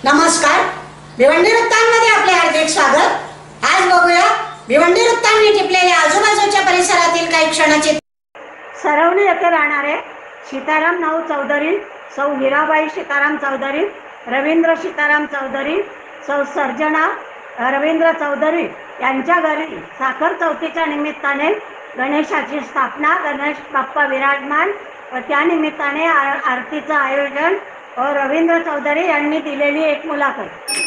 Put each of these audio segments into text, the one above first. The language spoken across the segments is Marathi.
नमस्कार, भिवंडी वृत्तांमध्ये आपले हार्दिक स्वागत। आज बघूया भिवंडी वृत्तांनी टिपलेल्या आजूबाजूच्या परिसरातील काही क्षणाचे। सरवली येथे राहणारे सीताराम नाऊ चौधरी, सौ हिराबाई सीताराम चौधरी, रवींद्र सीताराम चौधरी, सौ सर्जना रवींद्र चौधरी यांच्या घरी साखर चौथीच्या निमित्ताने गणेशाची स्थापना, गणेश बाप्पा विराजमान व त्या निमित्ताने आरतीचं आयोजन व रवींद्र चौधरी यांनी दिलेली एक मुलाखत।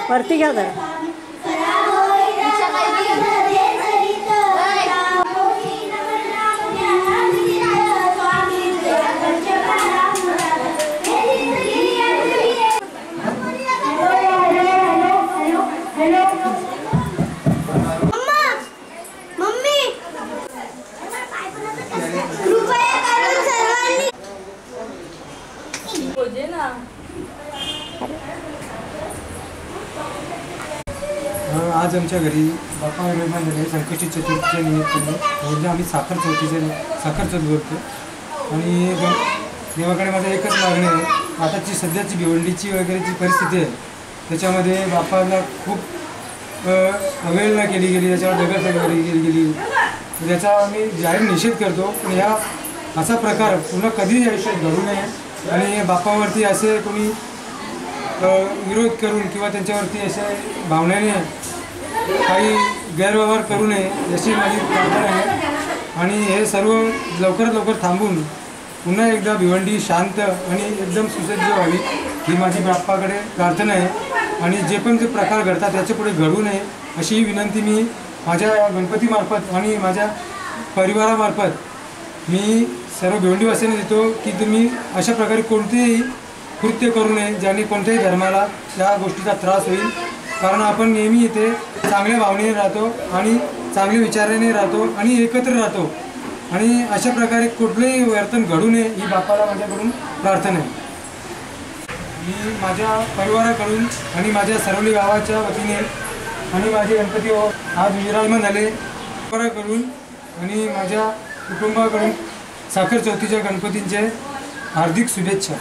वरती घ्या जरा. आज आमच्या घरी बाप्पा निर्माण संकष्टी चतुर्थीच्या निमित्ताने म्हणजे आम्ही साखर चौथ बोलतो आणि देवाकडे माझं एकच मागणी आहे. आताची सध्याची भिवंडीची वगैरेची परिस्थिती आहे त्याच्यामध्ये बाप्पाला खूप अवहेलना केली गेली, त्याच्यावर दगडफेक केली गेली. त्याचा आम्ही जाहीर निषेध करतो. पण ह्या असा प्रकार पुन्हा कधीही आयुष्यात घडू नये आणि बापावरती असे कोणी विरोध करून किंवा त्यांच्यावरती असे भावनेने काही गैरव्यवहार करू नये अशी माझी प्रार्थना आहे. आणि हे सर्व लवकरात लवकर थांबून पुन्हा एकदा भिवंडी शांत आणि एकदम सुसज्ज व्हावी ही माझी बाप्पाकडे प्रार्थना आहे. आणि जे पण जे प्रकार घडतात त्याच्या पुढे घडू नये अशी ही विनंती मी माझ्या गणपतीमार्फत आणि माझ्या परिवारामार्फत मी सर्व भिवंडीवासियांना देतो की तुम्ही अशा प्रकारे कोणतेही कृत्य करू नये ज्याने कोणत्याही धर्माला त्या गोष्टीचा त्रास होईल. कारण आपण नेहमी इथे चांगल्या भावनेने राहतो आणि चांगल्या विचाराने राहतो आणि एकत्र राहतो आणि अशा प्रकारे कुठलंही वर्तन घडू नये ही बाप्पाला माझ्याकडून प्रार्थना आहे. मी माझ्या परिवाराकडून आणि माझ्या सरवली गावाच्या वतीने आणि माझे गणपती आज विराजमान झाले परिवाराकडून आणि माझ्या कुटुंबाकडून साखर चौथीच्या गणपतींचे हार्दिक शुभेच्छा.